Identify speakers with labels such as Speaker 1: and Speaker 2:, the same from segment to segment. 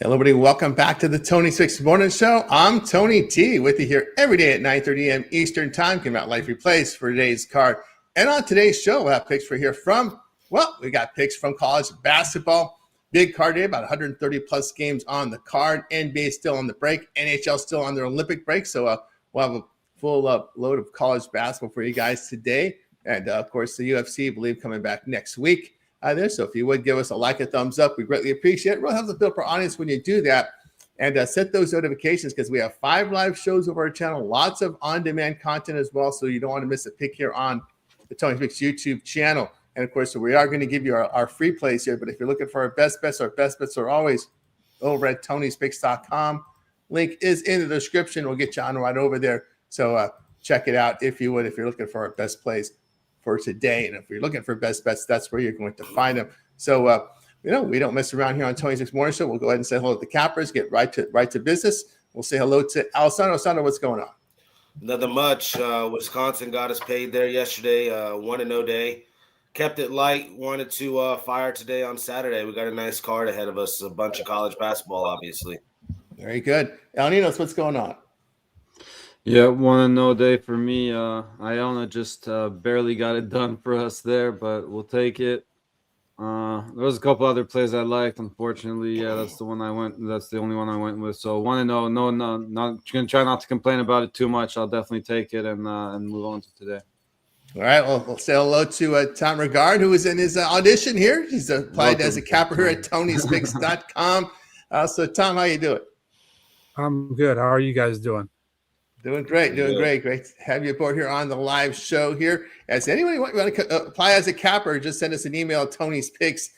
Speaker 1: Hello, everybody. Welcome back to the Tony Six Morning Show. I'm Tony T with you here every day at 9:30 a.m. Eastern Time. Giving out life replays for today's card. And on today's show, we'll have picks for here from, we got picks from college basketball. Big card day, about 130 plus games on the card. NBA still on the break. NHL still on their Olympic break. So we'll have a full load of college basketball for you guys today. And of course, the UFC, I believe, coming back next week. So if you would give us a like, a thumbs up, we greatly appreciate it. Really helps us build our audience when you do that. And set those notifications because we have 5 live shows over our channel, lots of on-demand content as well. So you don't want to miss a pick here on the Tony Mix YouTube channel. And of course, we are going to give you our free plays here. But if you're looking for our best bets are always over at Tony'sPicks.com. Link is in the description. We'll get you on right over there. So check it out if you would, if you're looking for our best plays for today. And if you're looking for best bets, that's where you're going to find them. So, we don't mess around here on Tony Six Morning Show. We'll go ahead and say hello to the cappers, get right to business. We'll say hello to Alessandro. Alessandro, what's going on?
Speaker 2: Nothing much. Wisconsin got us paid there yesterday. 1-0 day. Kept it light. Wanted to fire today on Saturday. We got a nice card ahead of us. A bunch of college basketball, obviously.
Speaker 1: Very good. Alninos, what's going on?
Speaker 3: Yeah, 1-0 day for me. Iona just barely got it done for us there, but we'll take it. There was a couple other plays I liked. Unfortunately, that's the only one I went with. So 1-0. No, not gonna try not to complain about it too much. I'll definitely take it and move on to today.
Speaker 1: All right. Well, we'll say hello to Tom Regard, who is in his audition here. He's applied as a capper here at Tony'sPicks.com. So, Tom, how you doing?
Speaker 4: I'm good. How are you guys doing?
Speaker 1: Doing great. Great to have you aboard here on the live show here. As anybody want to apply as a capper, just send us an email, Tony's Picks,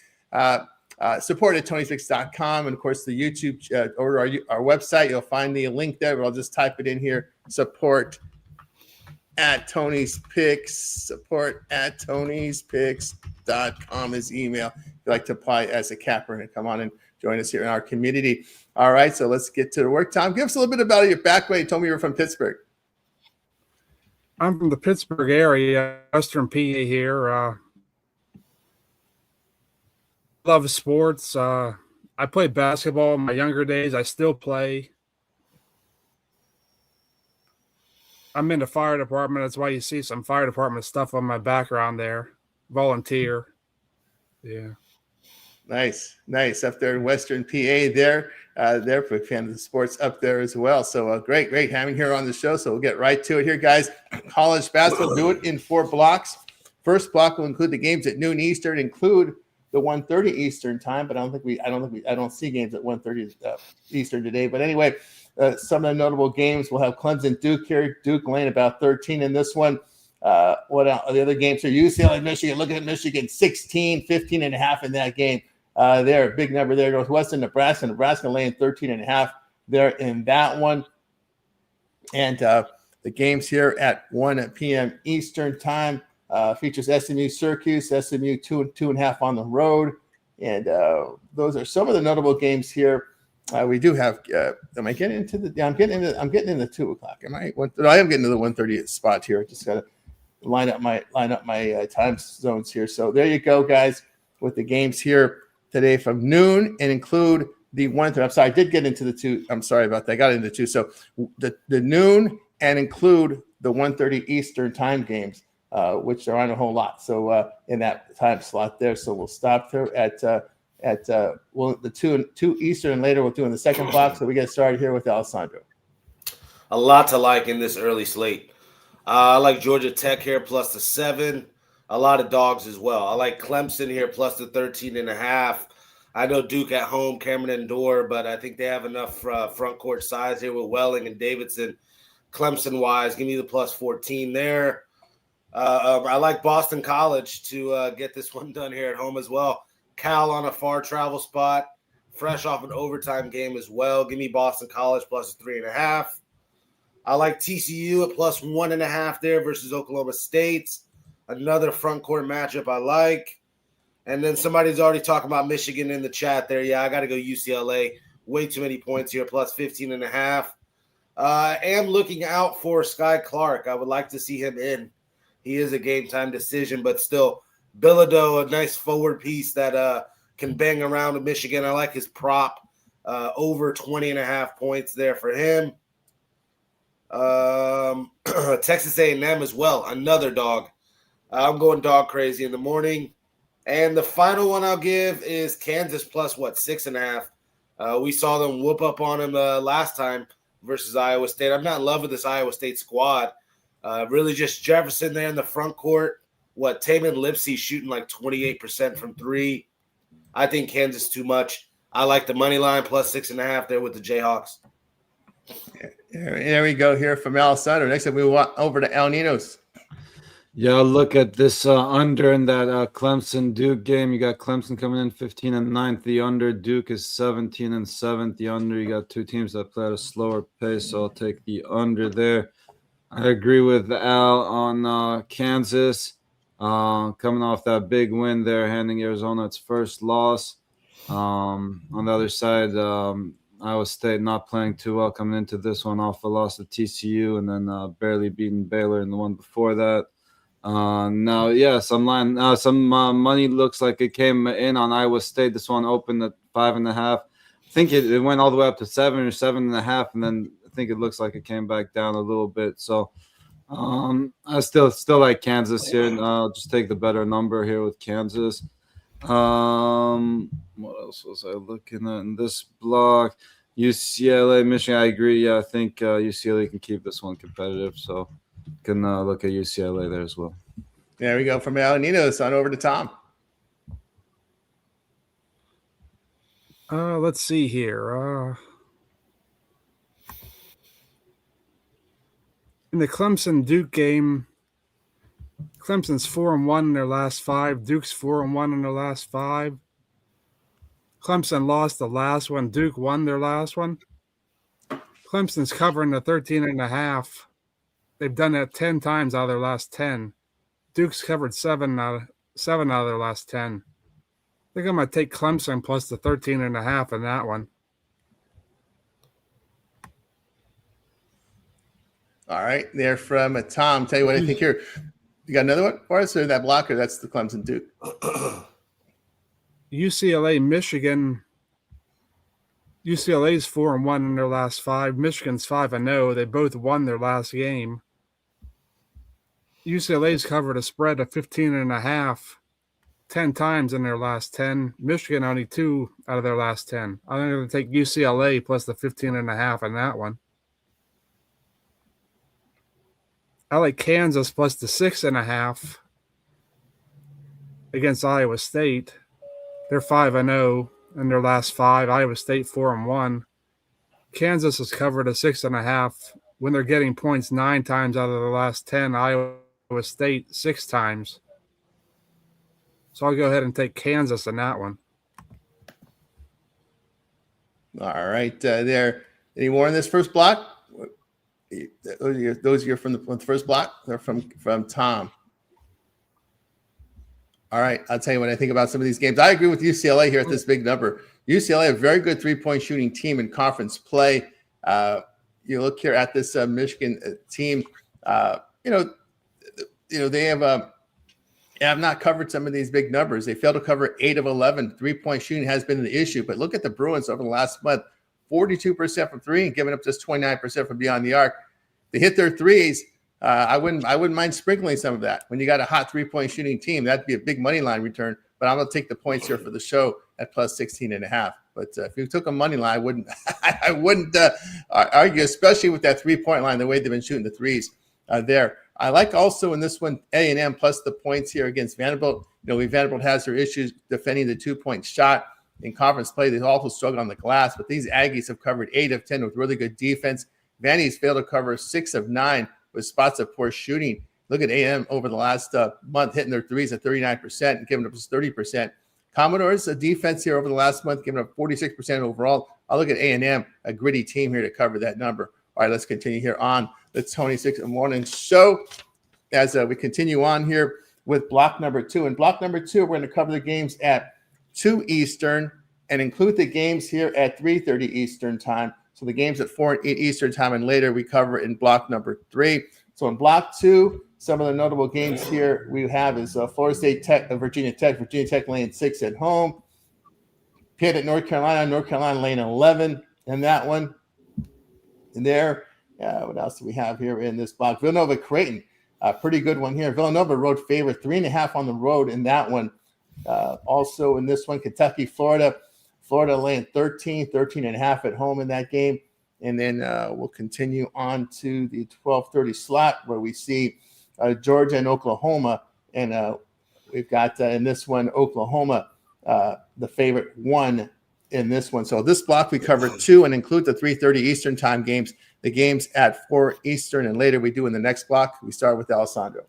Speaker 1: support at Tony'sPicks.com. And, of course, the YouTube or our website, you'll find the link there. But I'll just type it in here, support at Tony's Picks, support at Tony'sPicks.com is email. If you'd like to apply as a capper and come on and join us here in our community. All right, so let's get to the work. Tom, give us a little bit about your background. You told me you were from Pittsburgh.
Speaker 4: I'm from the Pittsburgh area, Western PA here. Love sports. I played basketball in my younger days. I still play. I'm in the fire department. That's why you see some fire department stuff on my background there. Volunteer. Yeah.
Speaker 1: Nice. Up there in Western PA there. They're a fan of the sports up there as well. So great having here on the show. So we'll get right to it here, guys. College basketball, do it in 4 blocks. First block will include the games at noon Eastern, include the 1:30 Eastern time, but I don't see games at 1:30 Eastern today. But anyway, some of the notable games, we'll have Clemson Duke here. Duke laying about 13 in this one. What else? The other games are UCLA, Michigan. Look at Michigan, 16, 15.5 in that game. There, big number there. Northwestern, Nebraska. Nebraska laying 13.5 there in that one. And the games here at 1 p.m. Eastern time features SMU, Syracuse. SMU 2.5 on the road. And those are some of the notable games here. We do have. Am I getting into the? Yeah, I'm getting into 2 o'clock. Am I? I am getting to the 1:30 spot here. Just gotta line up my time zones here. So there you go, guys, with the games here today from noon and include the 1:30. I'm sorry, I did get into the 2. I'm sorry about that. I got into 2. So the noon and include the 1:30 Eastern time games, which there aren't a whole lot. So in that time slot there. So we'll stop there at the 2 Eastern, and later we'll do in the second block. So we get started here with Alessandro.
Speaker 2: A lot to like in this early slate. I like Georgia Tech here plus the 7. A lot of dogs as well. I like Clemson here plus the 13.5. I know Duke at home, Cameron Indoor, but I think they have enough front court size here with Welling and Davidson. Clemson-wise, give me the plus 14 there. I like Boston College to get this one done here at home as well. Cal on a far travel spot, fresh off an overtime game as well. Give me Boston College plus 3.5. I like TCU at plus 1.5 there versus Oklahoma State. Another front court matchup I like. And then somebody's already talking about Michigan in the chat there. Yeah, I got to go UCLA. Way too many points here, plus 15.5. I am looking out for Sky Clark. I would like to see him in. He is a game-time decision, but still, Bilodeau, a nice forward piece that can bang around in Michigan. I like his prop. over 20.5 points there for him. Texas A&M as well, another dog. I'm going dog crazy in the morning. And the final one I'll give is Kansas plus 6.5. We saw them whoop up on him last time versus Iowa State. I'm not in love with this Iowa State squad. Really just Jefferson there in the front court. Taman Lipsey shooting like 28% from three. I think Kansas too much. I like the money line plus 6.5 there with the Jayhawks.
Speaker 1: There we go here from Alessandro. Next up, we want over to El Ninos.
Speaker 3: Yeah, look at this under in that Clemson-Duke game. You got Clemson coming in 15-9. The under. Duke is 17-7. The under. You got two teams that play at a slower pace, so I'll take the under there. I agree with Al on Kansas. Coming off that big win there, handing Arizona its first loss. On the other side, Iowa State not playing too well coming into this one off a loss to TCU and then barely beating Baylor in the one before that. Now, yeah, some money looks like it came in on Iowa State. This one opened at 5.5. I think it went all the way up to 7 or 7.5, and then I think it looks like it came back down a little bit. So I still like Kansas here. I'll just take the better number here with Kansas. What else was I looking at in this block? UCLA, Michigan. I agree. Yeah, I think UCLA can keep this one competitive. So can look at UCLA there as well.
Speaker 1: There we go from Al Ninos on over to Tom.
Speaker 4: Let's see here. In the Clemson-Duke game, Clemson's 4-1 in their last 5. Duke's 4-1 in their last 5. Clemson lost the last one. Duke won their last one. Clemson's covering the 13.5. They've done that 10 times out of their last 10. Duke's covered 7 out of their last 10. I think I'm going to take Clemson plus the 13.5 in that one.
Speaker 1: All right, there from Tom. Tell you what I think here. You got another one for us, or that blocker? That's the Clemson Duke.
Speaker 4: UCLA, Michigan. UCLA's 4-1 in their last 5. Michigan's 5-0. They both won their last game. UCLA's covered a spread of 15.5 10 times in their last 10. Michigan only 2 out of their last 10. I'm going to take UCLA plus the 15.5 in that one. I like Kansas plus the 6.5 against Iowa State. They're 5-0 in their last 5. Iowa State 4-1. Kansas has covered a 6.5 when they're getting points 9 times out of the last 10. Iowa State 6 times. So I'll go ahead and take Kansas in that one.
Speaker 1: All right, there. Any more in this first block? Those are from the first block. They're from Tom. All right, I'll tell you what I think about some of these games. I agree with UCLA here at this big number. UCLA, a very good three-point shooting team in conference play. You look here at this Michigan team. They have not covered some of these big numbers. They failed to cover 8 of 11. Three-point shooting has been an issue. But look at the Bruins over the last month. 42% from 3 and giving up just 29% from beyond the arc. They hit their threes. I wouldn't mind sprinkling some of that. When you got a hot three-point shooting team, that'd be a big money line return. But I'm going to take the points here for the show at plus 16.5. But if you took a money line, I wouldn't argue, especially with that three-point line, the way they've been shooting the threes there. I like also in this one A&M plus the points here against Vanderbilt. Vanderbilt has their issues defending the 2-point shot in conference play. They also struggle on the glass, but these Aggies have covered 8 of 10 with really good defense. Vandy's failed to cover 6 of 9 with spots of poor shooting. Look at A&M over the last month hitting their threes at 39% and giving up just 30%. Commodores, a defense here over the last month, giving up 46% overall. I'll look at A&M, a gritty team here to cover that number. All right, let's continue here on the Tony 6 in the Morning Show as we continue on here with block number 2. In block number 2, we're going to cover the games at 2 Eastern and include the games here at 3:30 Eastern time. So the games at 4 and 8 Eastern time and later we cover in block number 3. So in block 2, some of the notable games here we have is Florida State Tech, Virginia Tech laying 6 at home. Pitt at North Carolina. North Carolina laying 11 in that one. And there, what else do we have here in this block? Villanova Creighton, a pretty good one here. Villanova road favorite, 3.5 on the road in that one. Also in this one, Kentucky, Florida. Florida laying 13.5 at home in that game. And then we'll continue on to the 12:30 slot where we see Georgia and Oklahoma. And we've got in this one, Oklahoma, the favorite, 1 in this one. So this block we cover 2 and include the 3:30 Eastern time games, the games at 4 Eastern, and later we do in the next block. We start with Alessandro.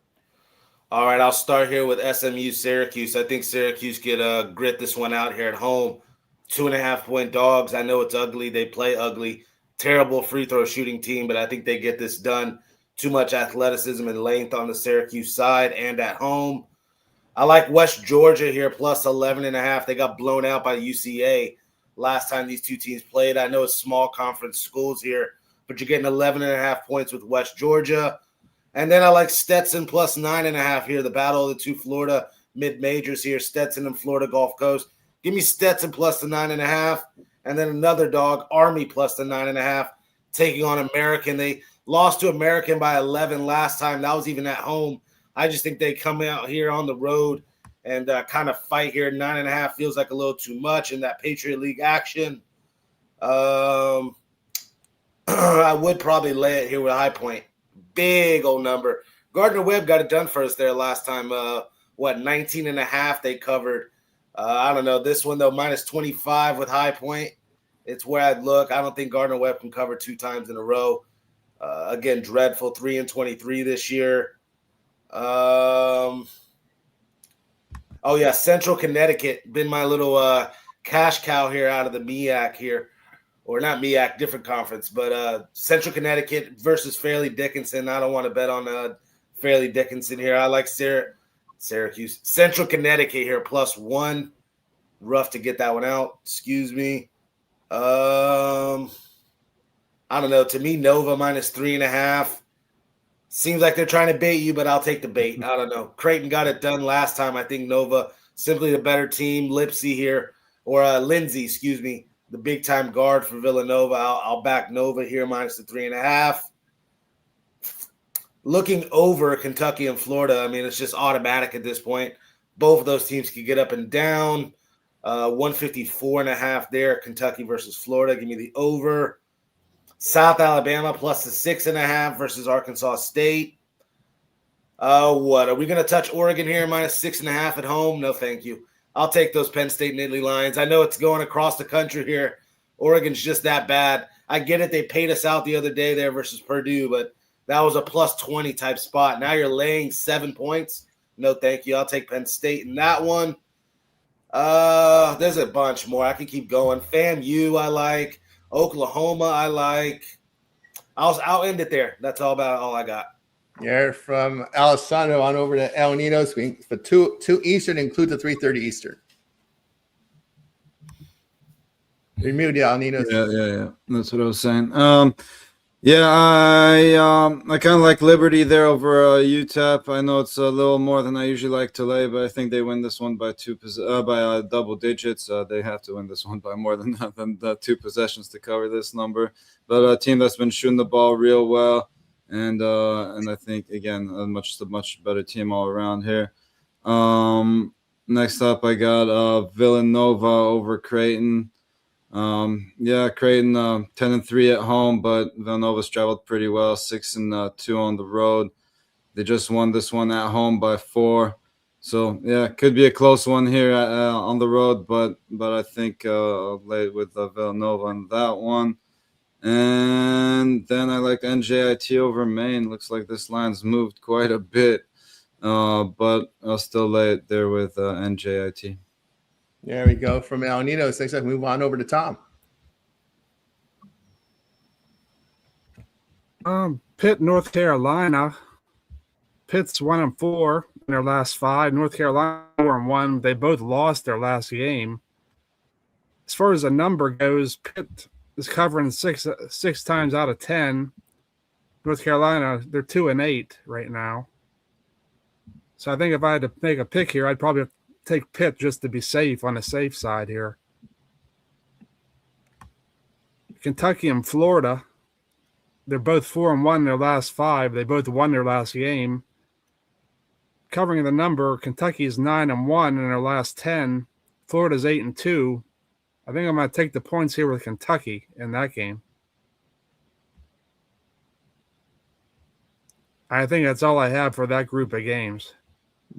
Speaker 2: All right, I'll start here with SMU Syracuse. I think Syracuse could grit this one out here at home. 2.5-point dogs. I know it's ugly. They play ugly. Terrible free throw shooting team, but I think they get this done. Too much athleticism and length on the Syracuse side and at home. I like West Georgia here, plus 11.5. They got blown out by UCA last time these two teams played. I know it's small conference schools here, but you're getting 11.5 points with West Georgia. And then I like Stetson plus 9.5 here, the battle of the two Florida mid-majors here, Stetson and Florida Gulf Coast. Give me Stetson plus the 9.5. And then another dog, Army plus the 9.5, taking on American. They lost to American by 11 last time. That was even at home. I just think they come out here on the road and kind of fight here. 9.5 feels like a little too much in that Patriot League action. I would probably lay it here with a high point. Big old number. Gardner-Webb got it done for us there last time. 19.5 they covered. I don't know. This one, though, minus 25 with high point. It's where I'd look. I don't think Gardner-Webb can cover 2 times in a row. Again, dreadful, 3-23 this year. Central Connecticut, been my little cash cow here out of the MEAC here. Or not MEAC, different conference. But Central Connecticut versus Fairleigh Dickinson. I don't want to bet on Fairleigh Dickinson here. I like Syracuse. Central Connecticut here, plus 1. Rough to get that one out. Excuse me. I don't know. To me, Nova minus 3.5. Seems like they're trying to bait you, but I'll take the bait. I don't know. Creighton got it done last time. I think Nova, simply the better team. Lipsy here, or Lindsay, excuse me, the big-time guard for Villanova. I'll back Nova here minus the 3.5. Looking over Kentucky and Florida, I mean, it's just automatic at this point. Both of those teams can get up and down. 154.5 there, Kentucky versus Florida. Give me the over. South Alabama plus the 6.5 versus Arkansas State. What? Are we going to touch Oregon here minus 6.5 at home? No, thank you. I'll take those Penn State Nittany Lions. I know it's going across the country here. Oregon's just that bad. I get it. They paid us out the other day there versus Purdue, but that was a plus 20 type spot. Now you're laying 7 points. No, thank you. I'll take Penn State in that one. There's a bunch more. I can keep going. FAMU, I like. Oklahoma, I like. I'll end it there. That's all I got.
Speaker 1: Yeah, from Alessandro on over to El Ninos. For 2 Eastern, include the 3:30 Eastern. You're muted, El Ninos.
Speaker 3: Yeah. That's what I was saying. I kind of like Liberty there over UTEP. I know it's a little more than I usually like to lay, but I think they win this one by double digits. They have to win this one by more than 2 possessions to cover this number. But a team that's been shooting the ball real well, and I think again a much better team all around here. Next up, I got Villanova over Creighton. Creighton 10-3 at home, but Villanova's traveled pretty well, 6-2 on the road. They just won this one at home by 4, so could be a close one here on the road, but I think I'll lay with Villanova on that one. And then I like NJIT over Maine. Looks like this line's moved quite a bit, but I'll still lay it there with NJIT.
Speaker 1: There we go from El Ninos. Next up, move on over to Tom.
Speaker 4: Pitt, North Carolina. Pitt's 1-4 in their last 5. North Carolina 4-1. They both lost their last game. As far as the number goes, Pitt is covering 6 times out of 10. North Carolina, they're 2-8 right now. So I think if I had to make a pick here, I'd probably take Pitt just to be safe on the safe side here. Kentucky and Florida. They're both 4-1 in their last 5. They both won their last game. Covering the number, Kentucky is 9-1 in their last 10. Florida's 8-2. I think I'm going to take the points here with Kentucky in that game. I think that's all I have for that group of games.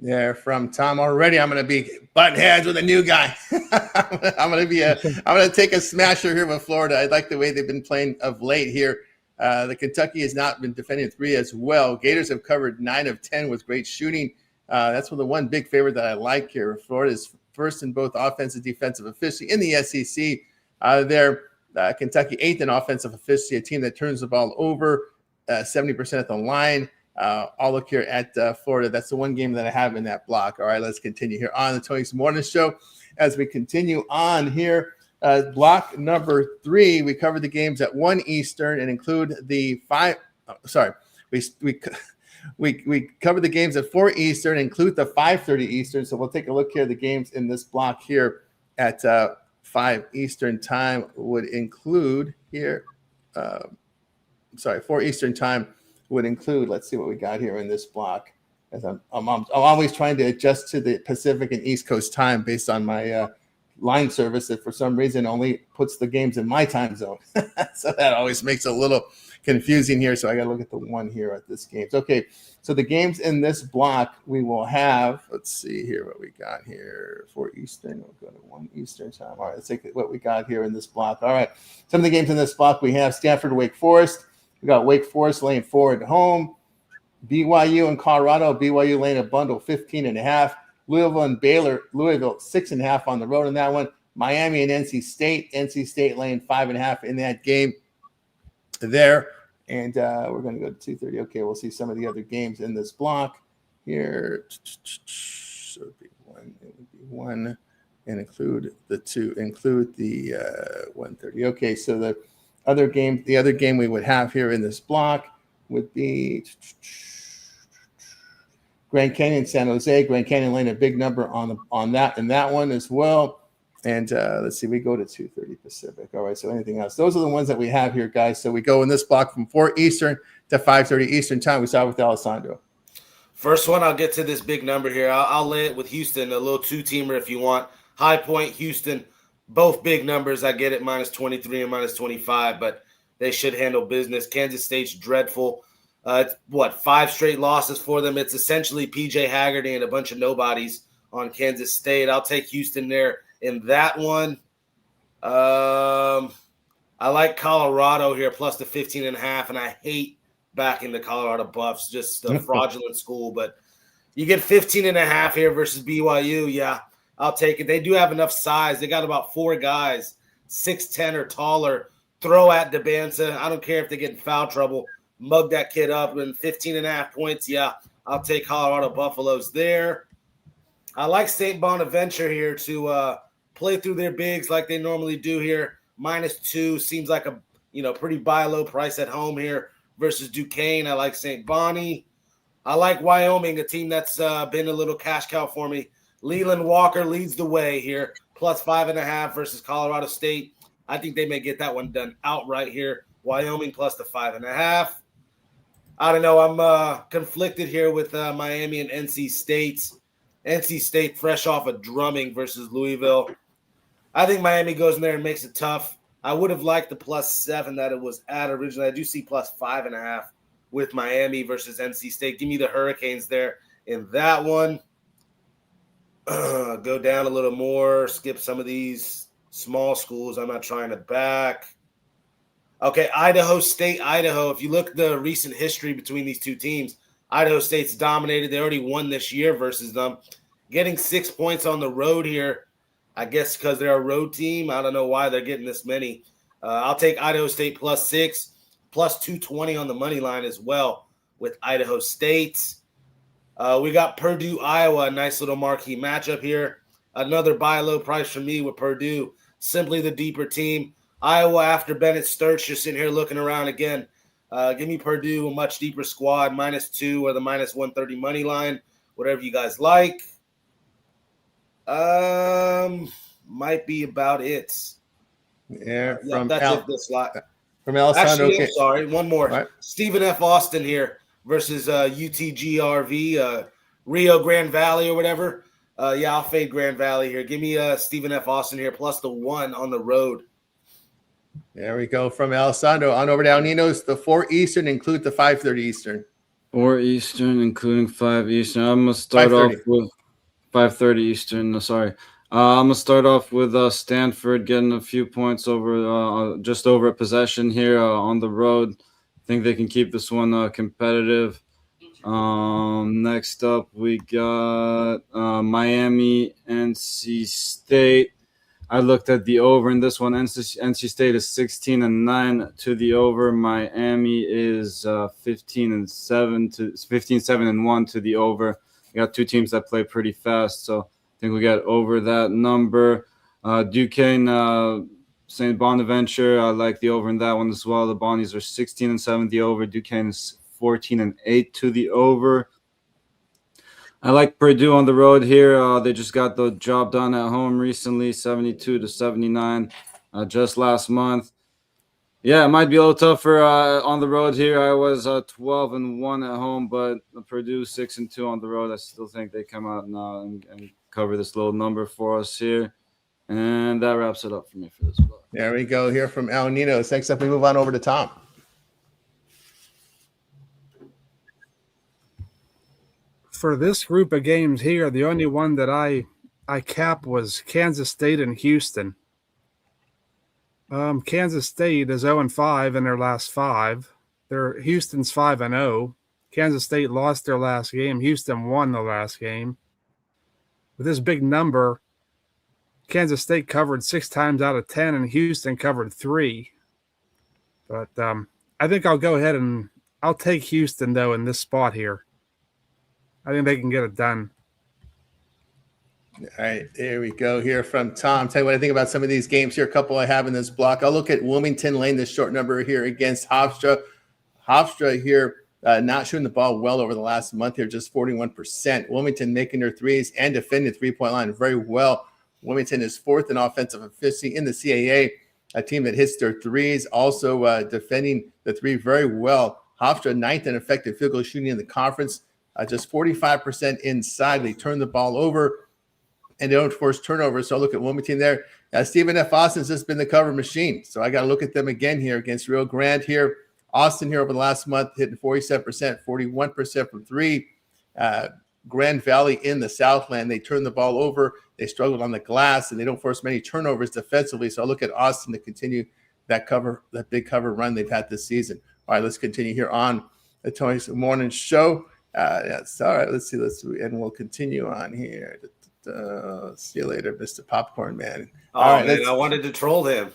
Speaker 1: Yeah, from Tom already. I'm going to be button heads with a new guy. I'm going to take a smasher here with Florida. I like the way they've been playing of late here. The Kentucky has not been defending 3 as well. Gators have covered 9 of 10 with great shooting. That's the one big favorite that I like here. Florida is first in both offensive and defensive efficiency in the SEC. Kentucky 8th in offensive efficiency, a team that turns the ball over 70% at the line. I'll look here at Florida. That's the one game that I have in that block. All right, let's continue here on the Tony's Morning Show. As we continue on here, block number 3, we cover the games at 1 Eastern and include the 5. We cover the games at 4 Eastern, include the 5:30 Eastern. So we'll take a look here. The games in this block here at 5 Eastern time would include here. 4 Eastern time would include. Let's see what we got here in this block. As I'm always trying to adjust to the Pacific and East Coast time based on my line service that for some reason only puts the games in my time zone. So that always makes it a little confusing here. So I got to look at the one here at this game. Okay, so the games in this block we will have. Let's see here what we got here. 4 Eastern. We'll go to 1 Eastern time. All right, let's take what we got here in this block. All right, some of the games in this block we have Stanford, Wake Forest. We got Wake Forest laying 4 at home. BYU and Colorado. BYU laying a bundle 15.5. Louisville and Baylor. Louisville 6.5 on the road in that one. Miami and NC State. NC State laying 5.5 in that game there. And we're going to go to 2:30. Okay, we'll see some of the other games in this block here. So it would be 1 and include the 2. Include the 1:30. Okay, so the other game we would have here in this block would be Grand Canyon, San Jose. Grand Canyon laying a big number on that and that one as well. And let's see, we go to 2:30 Pacific. All right, so anything else? Those are the ones that we have here, guys. So we go in this block from 4 Eastern to 5:30 Eastern time. We start with Alessandro.
Speaker 2: First one, I'll get to this big number here. I'll lay it with Houston, a little 2-teamer if you want. High Point, Houston, both big numbers. I get it, -23 and -25, but they should handle business. Kansas State's dreadful. 5 straight losses for them. It's essentially P.J. Haggerty and a bunch of nobodies on Kansas State. I'll take Houston there in that one. I like Colorado here, plus the 15.5, and I hate backing the Colorado Buffs, just a fraudulent school. But you get 15.5 here versus BYU. Yeah, I'll take it. They do have enough size. They got about 4 guys, 6'10" or taller. Throw at DeBanza. I don't care if they get in foul trouble. Mug that kid up, and 15.5 points. Yeah, I'll take Colorado Buffaloes there. I like St. Bonaventure here to play through their bigs like they normally do here. -2 seems like a pretty buy low price at home here versus Duquesne. I like St. Bonnie. I like Wyoming, a team that's been a little cash cow for me. Leland Walker leads the way here, plus 5.5 versus Colorado State. I think they may get that one done outright here. Wyoming plus the 5.5. I don't know. I'm conflicted here with Miami and NC State. NC State fresh off a drumming versus Louisville. I think Miami goes in there and makes it tough. I would have liked the +7 that it was at originally. I do see plus 5.5 with Miami versus NC State. Give me the Hurricanes there in that one. Go down a little more. Skip some of these small schools. I'm not trying to back. Okay, Idaho State, Idaho. If you look at the recent history between these two teams, Idaho State's dominated. They already won this year versus them. Getting 6 points on the road here, I guess because they're a road team. I don't know why they're getting this many. I'll take Idaho State +6, plus 220 on the money line as well with Idaho State. We got Purdue, Iowa, a nice little marquee matchup here. Another buy low price for me with Purdue. Simply the deeper team. Iowa after Bennett Sturts, you're sitting here looking around again. Give me Purdue, a much deeper squad, -2 or the -130 money line, whatever you guys like. Might be about it.
Speaker 1: Yeah,
Speaker 2: Yeah, that's it for the slot.
Speaker 1: from Alessandro.
Speaker 2: Actually, I'm sorry. One more.
Speaker 1: What?
Speaker 2: Stephen F. Austin here versus UTGRV, Rio Grande Valley or whatever. Yeah, I'll fade Grand Valley here. Give me Stephen F. Austin here plus the 1 on the road.
Speaker 1: There we go from Alessandro. On over to Al Nino's. The 4 Eastern include the 5:30 Eastern.
Speaker 3: 4 Eastern, including 5 Eastern. I'm gonna start off with 5:30 Eastern. Sorry. I'm gonna start off with Stanford getting a few points over, just over a possession here on the road. I think they can keep this one competitive. Next up, we got Miami, NC State. I looked at the over in this one. NC State is 16-9 to the over. Miami is 15-7 to the over. We got 2 teams that play pretty fast, so I think we got over that number. Duquesne, St. Bonaventure, I like the over in that one as well. The Bonnies are 16-7 the over. Duquesne is 14-8 to the over. I like Purdue on the road here. They just got the job done at home recently, 72-79, just last month. Yeah, it might be a little tougher on the road here. I was 12-1 at home, but Purdue 6-2 on the road. I still think they come out and cover this little number for us here. And that wraps it up for me for this block.
Speaker 1: There we go here from El Nino. Next up, we move on over to Tom.
Speaker 4: For this group of games here, the only one that I capped was Kansas State and Houston. Kansas State is 0-5 in their last 5. Houston's 5-0. Kansas State lost their last game. Houston won the last game. With this big number, Kansas State covered 6 times out of 10, and Houston covered 3. But I think I'll go ahead and I'll take Houston, though, in this spot here. I think they can get it done.
Speaker 1: All right, there we go here from Tom. Tell you what I think about some of these games here. A couple I have in this block. I'll look at Wilmington Lane, the short number here against Hofstra. Hofstra here not shooting the ball well over the last month here, just 41%. Wilmington making their threes and defending the three-point line very well. Wilmington is 4th in offensive efficiency in the CAA, a team that hits their threes, also defending the three very well. Hofstra 9th in effective field goal shooting in the conference, just 45% inside. They turn the ball over, and they don't force turnovers. So I'll look at Wilmington there. Stephen F. Austin's just been the cover machine. So I got to look at them again here against Rio Grande here. Austin here over the last month hitting 47%, 41% from 3. Grand Valley in the Southland, they turn the ball over. They struggled on the glass, and they don't force many turnovers defensively. So I'll look at Austin to continue that big cover run they've had this season. All right, let's continue here on the Tony's Morning Show. That's all right. Let's see. And we'll continue on here. See you later, Mr. Popcorn Man.
Speaker 2: All right, man, I wanted to troll him.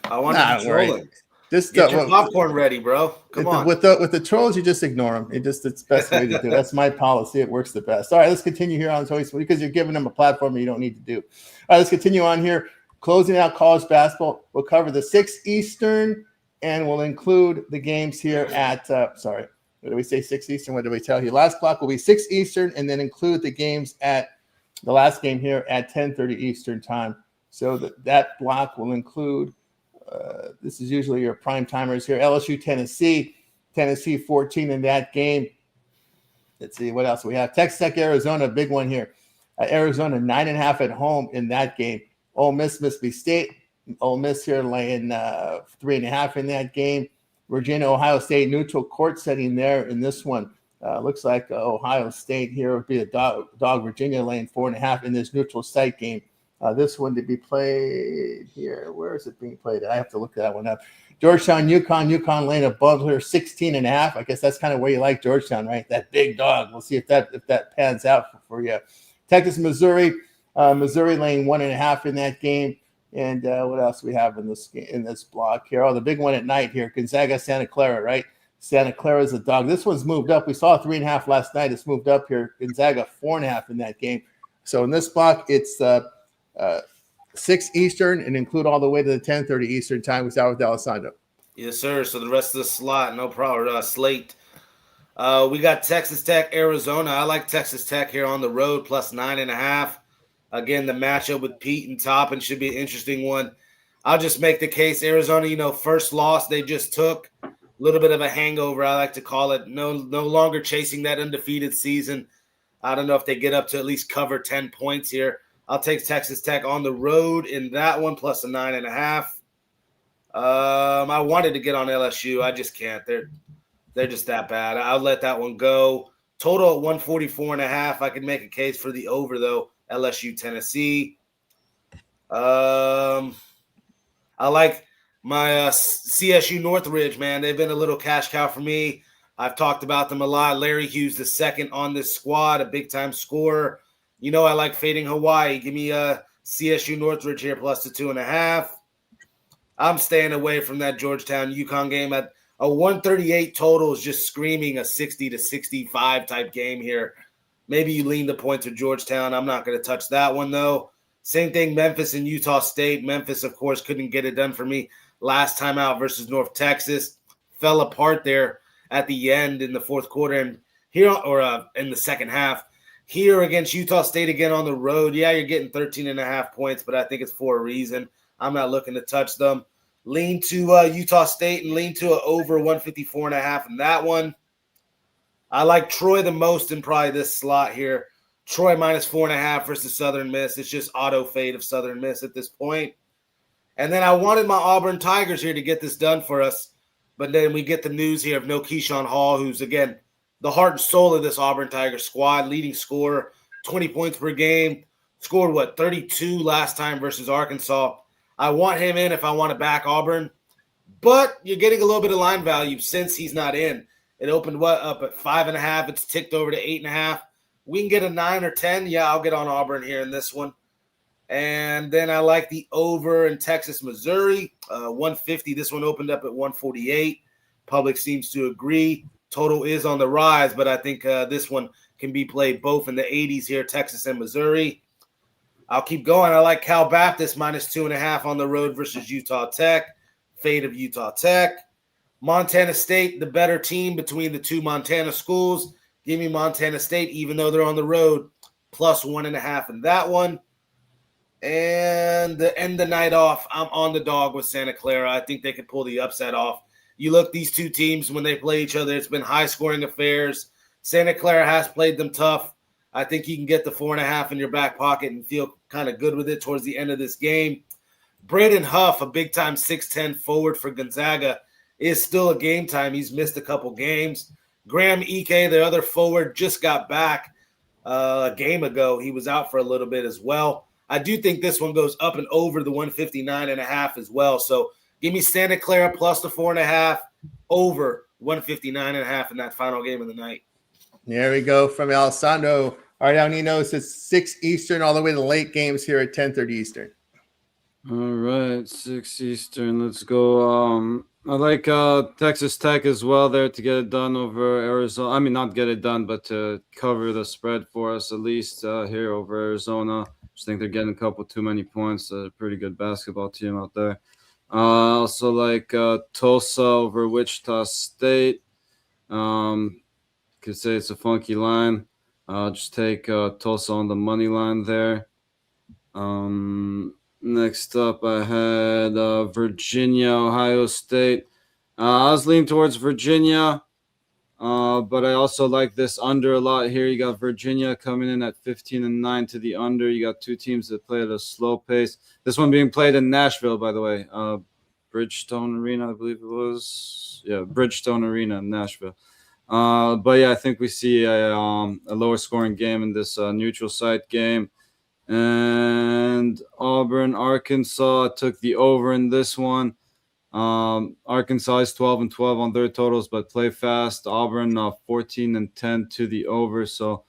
Speaker 2: Get your popcorn ready, bro. Come on.
Speaker 1: With the trolls, you just ignore them. It's the best way to do it. That's my policy. It works the best. All right, let's continue here on Tony's, because you're giving them a platform you don't need to do. All right, let's continue on here. Closing out college basketball. We'll cover the 6 Eastern, and we'll include the games here at what did we say, 6 Eastern? What did we tell you? Last block will be 6 Eastern, and then include the games at the last game here at 10:30 Eastern time. So that block will include, this is usually your prime timers here, LSU, Tennessee 14 in that game. Let's see, what else we have? Texas Tech, Arizona, big one here. Arizona 9.5 at home in that game. Ole Miss, Mississippi State. Ole Miss here laying 3.5 in that game. Virginia, Ohio State, neutral court setting there in this one. Looks like Ohio State here would be a dog. Virginia laying 4.5 in this neutral site game. This one to be played here. Where is it being played? I have to look that one up. Georgetown, UConn laying above here 16.5. I guess that's kind of where you like Georgetown, right? That big dog. We'll see if that pans out for you. Texas, Missouri laying 1.5 in that game. And what else we have in this block here? Oh, the big one at night here, Gonzaga, Santa Clara, right? Santa Clara is a dog. This one's moved up. We saw 3.5 last night. It's moved up here. Gonzaga 4.5 in that game. So in this block, it's 6 Eastern and include all the way to the 10:30 Eastern time. We start with Alessandro.
Speaker 2: Yes, sir. So the rest of the slot, no problem. Slate. We got Texas Tech, Arizona. I like Texas Tech here on the road, plus 9.5. Again, the matchup with Pete and Toppin should be an interesting one. I'll just make the case. Arizona, first loss they just took. A little bit of a hangover, I like to call it. No longer chasing that undefeated season. I don't know if they get up to at least cover 10 points here. I'll take Texas Tech on the road in that one, plus a 9.5. I wanted to get on LSU. I just can't. They're just that bad. I'll let that one go. Total at 144.5. I can make a case for the over, though. LSU, Tennessee. I like my CSU Northridge, man. They've been a little cash cow for me. I've talked about them a lot. Larry Hughes, the second on this squad, a big-time scorer. I like fading Hawaii. Give me a CSU Northridge here plus the 2.5. I'm staying away from that Georgetown-UConn game. At a 138 total is just screaming a 60 to 65 type game here. Maybe you lean the points with Georgetown. I'm not going to touch that one, though. Same thing, Memphis and Utah State. Memphis, of course, couldn't get it done for me last time out versus North Texas. Fell apart there at the end in the fourth quarter and here, or in the second half. Here against Utah State again on the road. Yeah, you're getting 13.5 points, but I think it's for a reason. I'm not looking to touch them. Lean to Utah State and lean to an over 154.5 in that one. I like Troy the most in probably this slot here. Troy minus 4.5 versus Southern Miss. It's just auto fade of Southern Miss at this point. And then I wanted my Auburn Tigers here to get this done for us. But then we get the news here of no Keyshawn Hall, who's, again, the heart and soul of this Auburn Tigers squad, leading scorer, 20 points per game, scored, 32 last time versus Arkansas. I want him in if I want to back Auburn. But you're getting a little bit of line value since he's not in. It opened, up at 5.5. It's ticked over to 8.5. We can get a 9 or 10. Yeah, I'll get on Auburn here in this one. And then I like the over in Texas, Missouri, 150. This one opened up at 148. Public seems to agree. Total is on the rise, but I think this one can be played both in the 80s here, Texas and Missouri. I'll keep going. I like Cal Baptist minus 2.5 on the road versus Utah Tech. Fade of Utah Tech. Montana State, the better team between the two Montana schools. Give me Montana State, even though they're on the road, plus 1.5 in that one. And to end the night off, I'm on the dog with Santa Clara. I think they could pull the upset off. You look, these two teams, when they play each other, it's been high-scoring affairs. Santa Clara has played them tough. I think you can get the 4.5 in your back pocket and feel kind of good with it towards the end of this game. Braden Huff, a big-time 6'10 forward for Gonzaga, is still a game time. He's missed a couple games. Graham Ike, the other forward, just got back a game ago. He was out for a little bit as well. I do think this one goes up and over the 159.5 as well. So give me Santa Clara plus the 4.5, over 159.5 in that final game of the night.
Speaker 1: There we go from Alessandro Ardauninos. It's 6 Eastern all the way to the late games here at 10:30 Eastern.
Speaker 3: All right, 6 Eastern. Let's go. I like Texas Tech as well there to get it done over Arizona. I mean, not get it done, but to cover the spread for us at least here over Arizona. Just think they're getting a couple too many points. A pretty good basketball team out there. Also like Tulsa over Wichita State. Could say it's a funky line. Just take Tulsa on the money line there. Next up, I had Virginia, Ohio State. I was leaning towards Virginia, but I also like this under a lot here. You got Virginia coming in at 15-9 to the under. You got two teams that play at a slow pace. This one being played in Nashville, by the way. Bridgestone Arena, I believe it was. Yeah, Bridgestone Arena in Nashville. But yeah, I think we see a lower scoring game in this neutral site game. And Auburn, Arkansas took the over in this one. Arkansas is 12-12 on their totals, but play fast. Auburn 14-10 to the over, so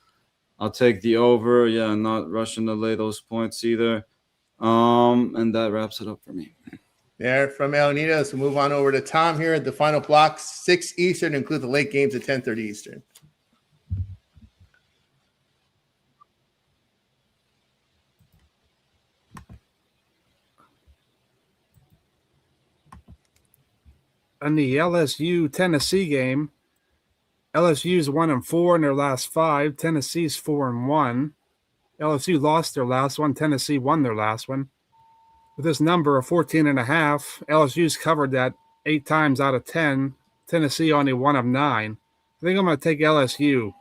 Speaker 3: I'll take the over. Yeah, not rushing to lay those points either. And that wraps it up for me.
Speaker 1: There from El Nido. So move on over to Tom here at the final block, 6 Eastern, include the late games at 10:30 Eastern.
Speaker 4: In the LSU Tennessee game, LSU's 1-4 in their last 5. Tennessee's 4-1. LSU lost their last one. Tennessee won their last one. With this number of 14.5, LSU's covered that 8 times out of 10. Tennessee only 1 of 9. I think I'm going to take LSU.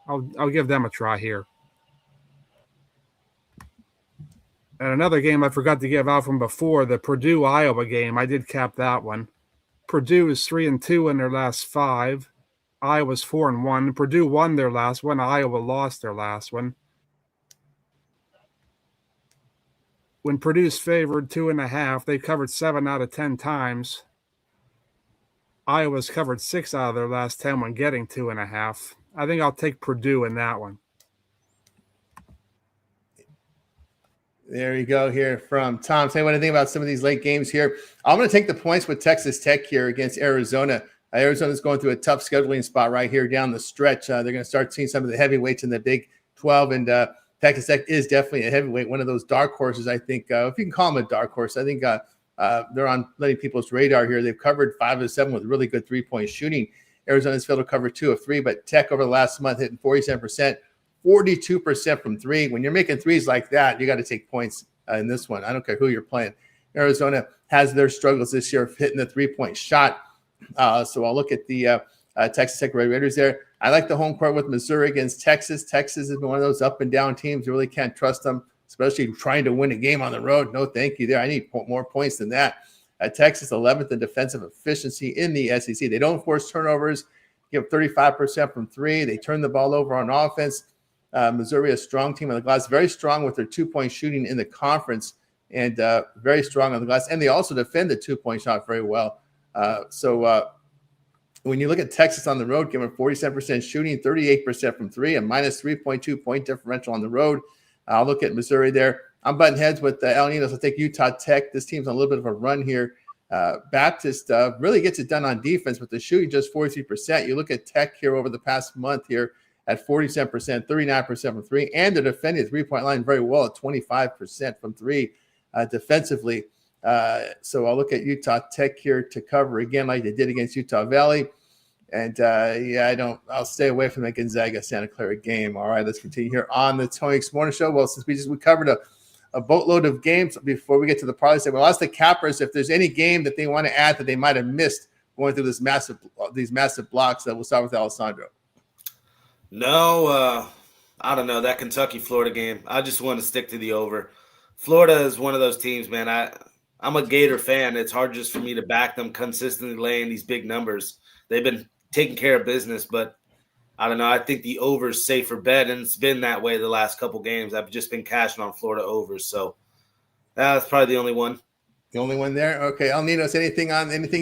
Speaker 4: I'll give them a try here. And another game I forgot to give out from before, the Purdue-Iowa game. I did cap that one. Purdue is 3-2 in their last 5. Iowa's 4-1. Purdue won their last one. Iowa lost their last one. When Purdue's favored 2.5, they've covered 7 out of 10 times. Iowa's covered 6 out of their last 10 when getting 2.5. I think I'll take Purdue in that one.
Speaker 1: There you go here from Tom. Say what I think about some of these late games here. I'm going to take the points with Texas Tech here against Arizona. Arizona's going through a tough scheduling spot right here down the stretch. They're going to start seeing some of the heavyweights in the Big 12, and Texas Tech is definitely a heavyweight, one of those dark horses, I think. If you can call them a dark horse, I think they're on many people's radar here. They've covered 5 of 7 with really good three-point shooting. Arizona's failed to cover 2 of 3, but Tech over the last month hitting 47%. 42% from 3. When you're making threes like that, you got to take points in this one. I don't care who you're playing. Arizona has their struggles this year of hitting the three-point shot. So I'll look at the Texas Tech Red Raiders there. I like the home court with Missouri against Texas. Texas has been one of those up and down teams. You really can't trust them, especially trying to win a game on the road. No, thank you there. I need more points than that. Texas 11th in defensive efficiency in the SEC. They don't force turnovers, give 35% from 3. They turn the ball over on offense. Missouri, a strong team on the glass, very strong with their 2-point shooting in the conference, and very strong on the glass. And they also defend the 2-point shot very well. So when you look at Texas on the road, giving 47% shooting, 38% from 3, a minus 3.2 point differential on the road. I'll look at Missouri there. I'm butting heads with El Ninos. I'll take Utah Tech. This team's on a little bit of a run here. Baptist really gets it done on defense, but the shooting just 43%. You look at Tech here over the past month here at 47%, 39% from 3, and they're defending the three-point line very well at 25% from 3 defensively. So I'll look at Utah Tech here to cover again like they did against Utah Valley. And I'll stay away from the Gonzaga Santa Clara game. All right, let's continue here on the Tony X Morning Show. Well, since we covered a boatload of games before we get to the parlay segment, we'll ask the cappers if there's any game that they want to add that they might have missed going through these massive blocks. That we'll start with Alessandro.
Speaker 2: No, I don't know. That Kentucky-Florida game, I just want to stick to the over. Florida is one of those teams, man. I'm a Gator fan. It's hard just for me to back them consistently laying these big numbers. They've been taking care of business, but I don't know. I think the over is safer bet, and it's been that way the last couple games. I've just been cashing on Florida overs, so that's probably the only one.
Speaker 1: The only one there? Okay. El Ninos, anything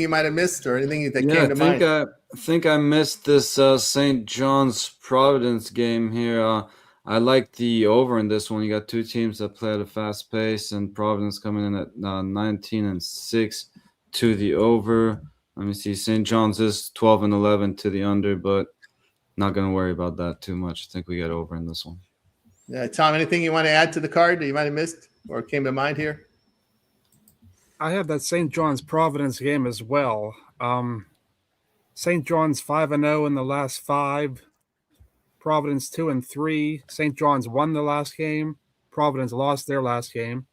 Speaker 1: you might have missed or anything that came to mind?
Speaker 3: I think I missed this St. John's Providence game here. I like the over in this one. You got 2 teams that play at a fast pace, and Providence coming in at 19-6 to the over. Let me see. St. John's is 12-11 to the under, but not going to worry about that too much. I think we get over in this one.
Speaker 1: Tom, anything you want to add to the card that you might have missed or came to mind here?
Speaker 4: I have that St. John's Providence game as well. St. John's 5-0 in the last 5. Providence 2-3. St. John's won the last game. Providence lost their last game.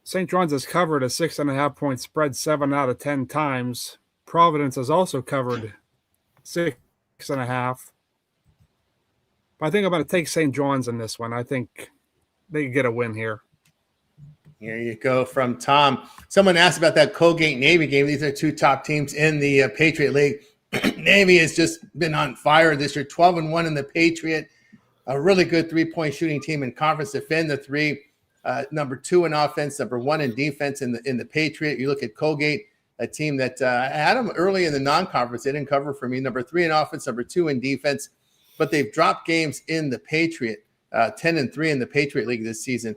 Speaker 4: St. John's has covered a 6.5 point spread 7 out of 10 times. Providence has also covered 6.5. But I think I'm going to take St. John's in this one. I think they get a win here.
Speaker 1: Here you go from Tom. Someone asked about that Colgate-Navy game. These are 2 top teams in the Patriot League. Navy has just been on fire this year, 12-1 in the Patriot. A really good three-point shooting team in conference. Defend the 3. Number 2 in offense, number 1 in defense in the Patriot. You look at Colgate, a team that had them early in the non-conference. They didn't cover for me. Number 3 in offense, number 2 in defense. But they've dropped games in the Patriot, 10-3 in the Patriot League this season.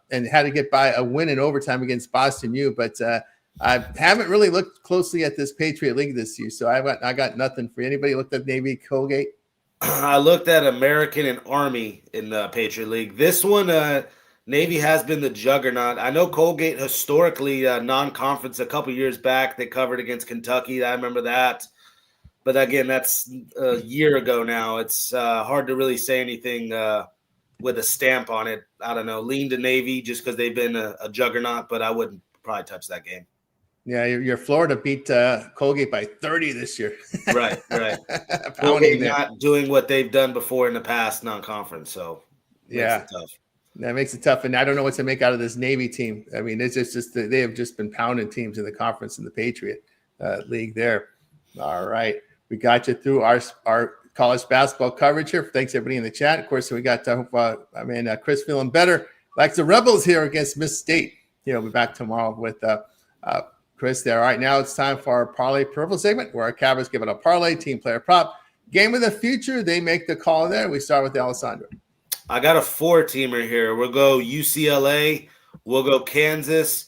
Speaker 1: And had to get by a win in overtime against Boston U. But I haven't really looked closely at this Patriot League this year, so I got nothing for you. Anybody looked at Navy Colgate?
Speaker 2: I looked at American and Army in the Patriot League. This one, Navy has been the juggernaut. I know Colgate historically non-conference a couple years back. They covered against Kentucky. I remember that. But again, that's a year ago now. It's hard to really say anything with a stamp on it. I don't know. Lean to Navy just because they've been a juggernaut, but I wouldn't probably touch that game.
Speaker 1: Yeah, your Florida beat Colgate by 30 this year.
Speaker 2: Right.
Speaker 1: Pounding them.
Speaker 2: Not doing what they've done before in the past non-conference, so
Speaker 1: yeah,
Speaker 2: makes it tough.
Speaker 1: That makes it tough. And I don't know what to make out of this Navy team. I mean, it's just they have just been pounding teams in the conference in the Patriot League there. All right, we got you through our college basketball coverage here. Thanks everybody in the chat. Of course, we got Chris feeling better. Like the Rebels here against Miss State. We'll be back tomorrow with Chris there. All right, now it's time for our parlay purple segment where our cappers give it a parlay, team player prop, game of the future. They make the call there. We start with Alessandro.
Speaker 2: I got a 4-teamer here. We'll go UCLA. We'll go Kansas,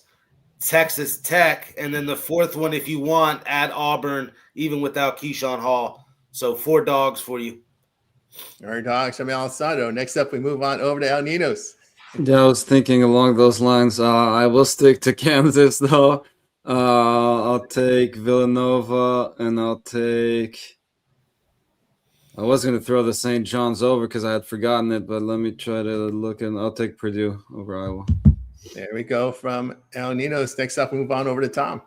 Speaker 2: Texas Tech, and then the fourth one, if you want, at Auburn, even without Keyshawn Hall. So 4 dogs for you.
Speaker 1: All right, dogs from Alessandro. Next up, we move on over to El Ninos.
Speaker 3: Yeah, I was thinking along those lines. I will stick to Kansas, though. I'll take Villanova, and I was going to throw the St. John's over because I had forgotten it, but let me try to look, and I'll take Purdue over Iowa.
Speaker 1: There we go from El Ninos. Next up, we move on over to Tom.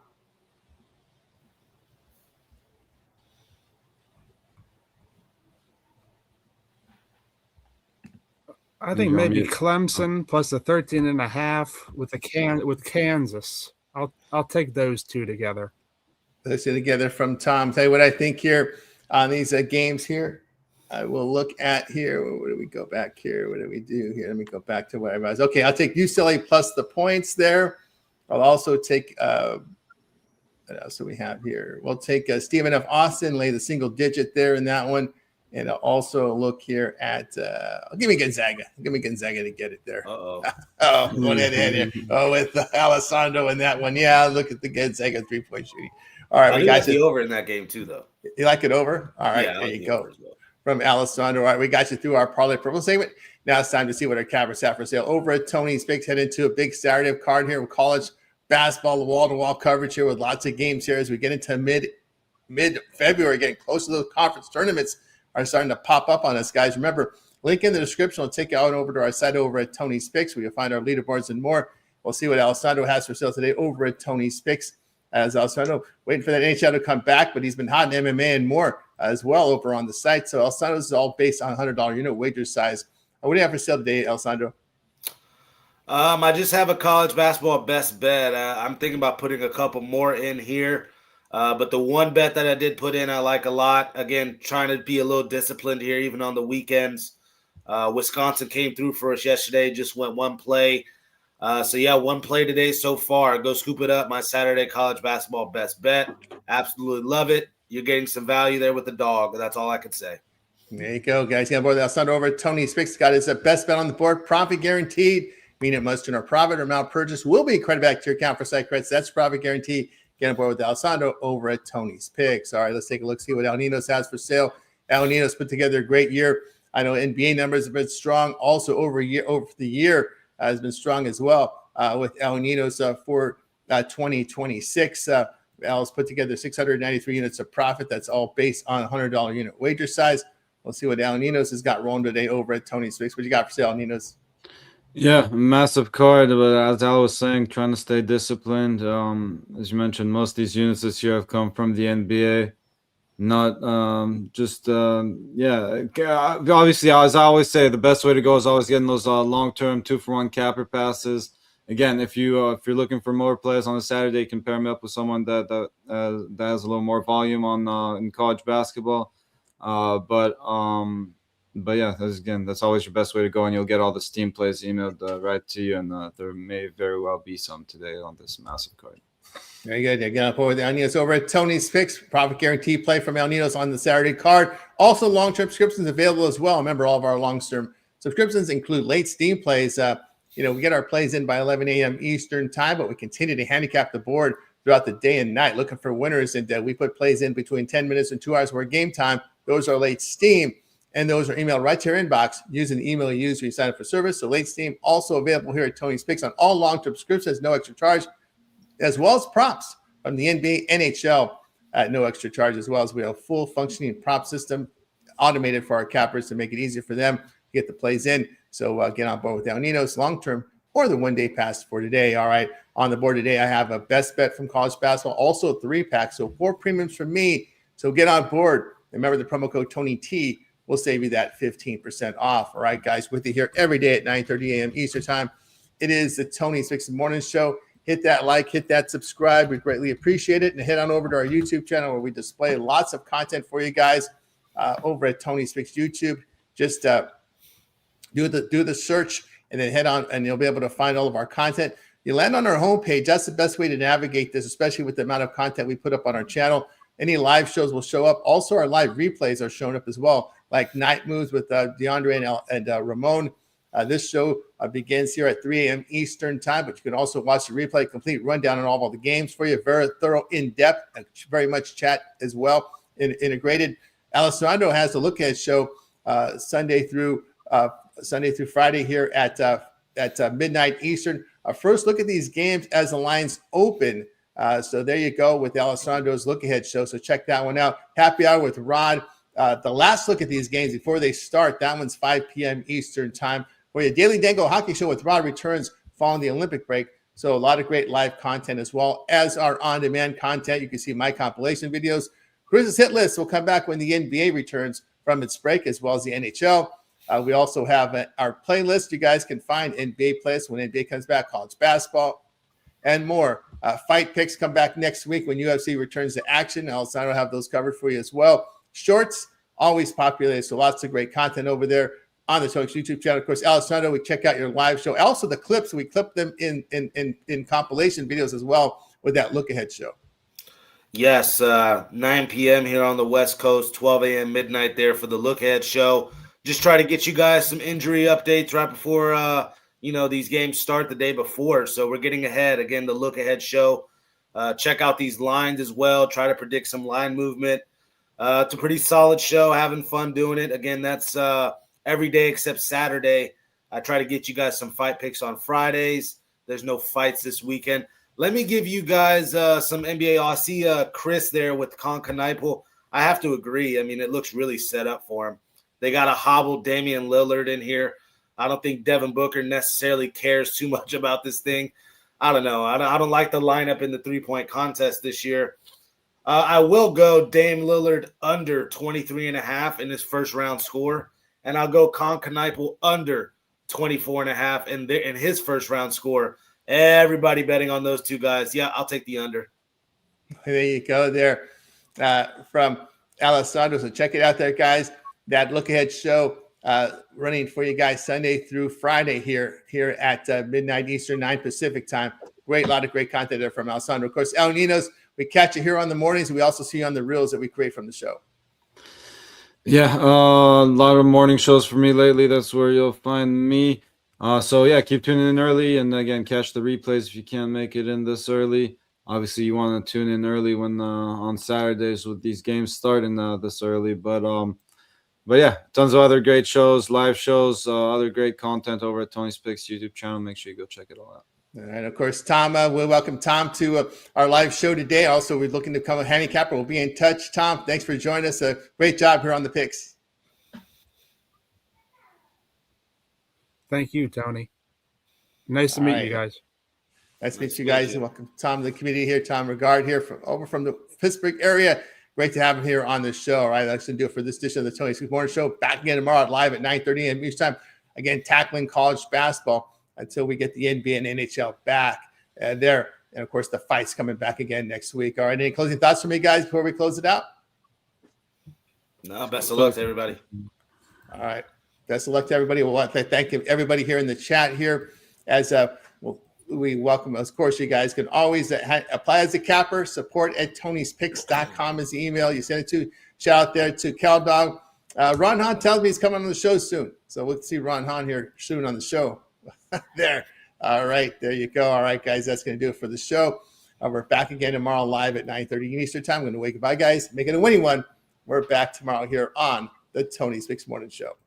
Speaker 4: I think maybe Clemson plus the 13.5 with Kansas. I'll take those two together.
Speaker 1: Those two together from Tom. Tell you what I think here on these games here. I will look at here. Where do we go back here? What do we do here? Let me go back to where I was. Okay, I'll take UCLA plus the points there. I'll also take what else do we have here? We'll take Stephen F. Austin, lay the single digit there in that one. And I'll also look here at give me Gonzaga. Give me Gonzaga to get it there.
Speaker 2: Uh-oh.
Speaker 1: What it in here? Oh, with Alessandro in that one. Yeah, look at the Gonzaga 3-point shooting. All right, we got you
Speaker 2: over in that game too, though.
Speaker 1: You like it over? All right, there you go. Well. From Alessandro. All right, we got you through our parlay purple segment. Now it's time to see what our cappers have for sale over at Tony's Picks. Head into a big Saturday card here with college basketball, wall-to-wall coverage here with lots of games here as we get into mid-February, getting close to those conference tournaments are starting to pop up on us, guys. Remember, link in the description will take you out over to our site over at Tony's Picks, where you'll find our leaderboards and more. We'll see what Alessandro has for sale today over at Tony's Picks. As Alessandro waiting for that NHL to come back, but he's been hot in MMA and more as well over on the site. So Alessandro's is all based on $100 unit wager size. What do you have for sale today, Alessandro?
Speaker 2: I just have a college basketball best bet. I'm thinking about putting a couple more in here. But the one bet that I did put in, I like a lot. Again, trying to be a little disciplined here, even on the weekends. Wisconsin came through for us yesterday, just went one play. One play today so far. Go scoop it up. My Saturday college basketball best bet. Absolutely love it. You're getting some value there with the dog. That's all I could say.
Speaker 1: There you go, guys. You got board that over at Tony's Picks. Got his best bet on the board. Profit guaranteed, meaning it must turn a profit or amount purchase will be credited back to your account for site credits. That's profit guaranteed. Get on board with Alessandro over at Tony's Picks. All right, let's take a look, see what El Ninos has for sale. El Ninos put together a great year. I know NBA numbers have been strong. Also, over the year has been strong as well with El Ninos for 2026. Al's put together 693 units of profit. That's all based on $100 unit wager size. We'll see what El Ninos has got rolling today over at Tony's Picks. What you got for sale, El Ninos?
Speaker 3: Yeah, massive card, but as I was saying, trying to stay disciplined. As you mentioned, most of these units this year have come from the NBA. Not obviously, as I always say, the best way to go is always getting those long-term 2-for-1 capper passes. Again, if you're looking for more players on a Saturday, you can pair me up with someone that has a little more volume on in college basketball. But yeah, that's always your best way to go, and you'll get all the Steam plays emailed right to you, and there may very well be some today on this massive card.
Speaker 1: Very good. Again, up over the El Ninos over at Tony's Picks. Profit guarantee play from El Ninos on the Saturday card. Also, long-term subscriptions available as well. Remember, all of our long-term subscriptions include late Steam plays. We get our plays in by 11 a.m. Eastern time, but we continue to handicap the board throughout the day and night, looking for winners. And we put plays in between 10 minutes and 2 hours for game time. Those are late Steam. And those are emailed right to your inbox using the email you use when you sign up for service. So late Steam also available here at Tony's Picks on all long-term subscriptions, no extra charge, as well as props from the NBA, NHL at no extra charge, as well as we have a full functioning prop system automated for our cappers to make it easier for them to get the plays in So get on board with El Nino's long-term or the one-day pass for today. All right, on the board today, I have a best bet from college basketball, also 3-pack, so 4 premiums from me. So get on board. Remember the promo code Tony T will save you that 15% off. All right, guys, with you here every day at 9:30 a.m. Eastern time. It is the Tony's Fix Morning Show. Hit that like, hit that subscribe. We greatly appreciate it. And head on over to our YouTube channel where we display lots of content for you guys over at Tony's Fix YouTube. Just do the search and then head on and you'll be able to find all of our content. You land on our homepage. That's the best way to navigate this, especially with the amount of content we put up on our channel. Any live shows will show up. Also, our live replays are showing up as well, like Night Moves with DeAndre and Ramon. This show begins here at 3 a.m. Eastern time, but you can also watch the replay, complete rundown on all of the games for you. Very thorough, in-depth, and very much chat as well. Integrated. Alessandro has the Look Ahead show Sunday through Friday here at midnight Eastern. First look at these games as the lines open. So there you go with Alessandro's Look Ahead show. So check that one out. Happy Hour with Rod. The last look at these games before they start, that one's 5 p.m. Eastern time. For your Daily Dango Hockey Show with Rod returns following the Olympic break. So a lot of great live content as well as our on-demand content. You can see my compilation videos. Chris's Hit List will come back when the NBA returns from its break, as well as the NHL. We also have our playlist. You guys can find NBA playlists when NBA comes back, college basketball, and more. Fight picks come back next week when UFC returns to action. Alessandro will have those covered for you as well. Shorts, always populated, so lots of great content over there on the Tony's YouTube channel. Of course, Alessandro, we check out your live show. Also, the clips, we clip them in compilation videos as well with that Look Ahead show.
Speaker 2: Yes, 9 p.m. here on the West Coast, 12 a.m. midnight there for the Look Ahead show. Just try to get you guys some injury updates right before, these games start the day before. So we're getting ahead. Again, the Look Ahead show. Check out these lines as well. Try to predict some line movement. It's a pretty solid show. Having fun doing it. Again, that's every day except Saturday. I try to get you guys some fight picks on Fridays. There's no fights this weekend. Let me give you guys some NBA. I see Chris there with Kniple. I have to agree. I mean, it looks really set up for him. They got a hobbled Damian Lillard in here. I don't think Devin Booker necessarily cares too much about this thing. I don't know. I don't like the lineup in the three-point contest this year. I will go Dame Lillard under 23.5 in his first-round score, and I'll go Kniple under 24.5 in his first-round score. Everybody betting on those two guys. Yeah, I'll take the under.
Speaker 1: There you go there from Alessandro. So check it out there, guys. That Look Ahead show running for you guys Sunday through Friday here at midnight Eastern, 9 Pacific time. Lot of great content there from Alessandro. Of course, El Nino's, we catch you here on the mornings. We also see you on the reels that we create from the show.
Speaker 3: Yeah, a lot of morning shows for me lately. That's where you'll find me. So yeah, keep tuning in early, and again, catch the replays if you can't make it in this early. Obviously, you want to tune in early when on Saturdays with these games starting this early. But yeah, tons of other great shows, live shows, other great content over at Tony's Picks YouTube channel. Make sure you go check it all out.
Speaker 1: All right, of course, Tom, we'll welcome Tom to our live show today. Also, we're looking to become a handicapper. We'll be in touch. Tom, thanks for joining us. Great job here on the picks.
Speaker 4: Thank you, Tony. Nice to meet you guys.
Speaker 1: Nice to meet you guys. And welcome Tom to the community here. Tom Regard here from the Pittsburgh area. Great to have him here on the show. All right, that's going to do it for this edition of the Tony's Morning Show. Back again tomorrow live at 9:30 a.m. Eastern time. Again, tackling college basketball until we get the NBA and NHL back there. And, of course, the fight's coming back again next week. All right, any closing thoughts from me, guys, before we close it out?
Speaker 2: No, best of luck to everybody.
Speaker 1: All right. Best of luck to everybody. We'll want to thank everybody here in the chat here as we welcome. Of course, you guys can always apply as a capper. Support at tonyspicks.com is the email. You send it to. Shout out there to CalDog. Ron Hahn tells me he's coming on the show soon. So we'll see Ron Hahn here soon on the show. There. All right. There you go. All right, guys. That's going to do it for the show. We're back again tomorrow live at 9:30 Eastern time. I'm going to wake up. Bye, guys. Make it a winning one. We're back tomorrow here on the Tony's Picks Morning Show.